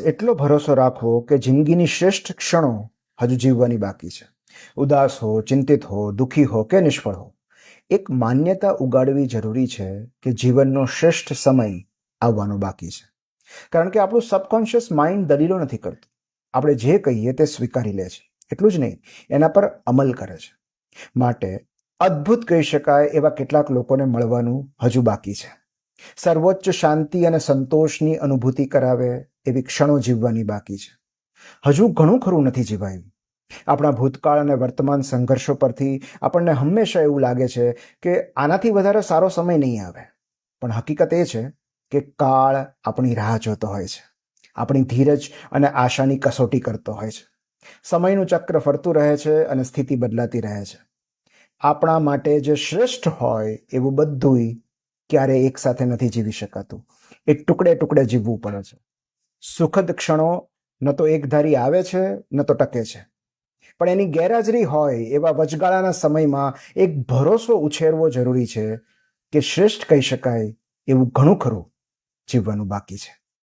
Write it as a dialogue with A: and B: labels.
A: એટલો ભરોસો રાખવો કે જિંદગીની શ્રેષ્ઠ ક્ષણો હજુ જીવવાની બાકી છે. ઉદાસ હો, ચિંતિત હો, દુઃખી હો કે નિષ્ફળ હો, એક માન્યતા ઉગાડવી જરૂરી છે કે જીવનનો શ્રેષ્ઠ સમય આવવાનો બાકી છે. કારણ કે આપણું સબકોન્શિયસ માઇન્ડ દલીલો નથી કરતું. આપણે જે કહીએ તે સ્વીકારી લે છે. એટલું જ નહીં, એના પર અમલ કરે છે. માટે અદ્ભુત કહી શકાય એવા કેટલાક લોકોને મળવાનું હજુ બાકી છે. સર્વોચ્ચ શાંતિ અને સંતોષની અનુભૂતિ કરાવે એવી ક્ષણો જીવવાની બાકી છે. હજુ ઘણું ખરું નથી જીવાયું. આપણા ભૂતકાળ અને વર્તમાન સંઘર્ષો પરથી આપણને હંમેશા એવું લાગે છે કે આનાથી વધારે સારો સમય નહીં આવે. પણ હકીકત એ છે કે કાળ આપણી રાહ જોતો હોય છે, આપણી ધીરજ અને આશાની કસોટી કરતો હોય છે. સમયનું ચક્ર ફરતું રહે છે અને સ્થિતિ બદલાતી રહે છે. આપણા માટે જે શ્રેષ્ઠ હોય એવું બધુંય ક્યારેય એકસાથે નથી જીવી શકાતું. એ ટુકડે ટુકડે જીવવું પડે છે. સુખદ ક્ષણો ન તો એકધારી આવે છે ન તો ટકે છે. પણ એની ગેરહાજરી હોય એવા વચગાળાના સમયમાં એક ભરોસો ઉછેરવો જરૂરી છે કે શ્રેષ્ઠ કહી શકાય એવું ઘણું ખરું જીવવાનું બાકી છે.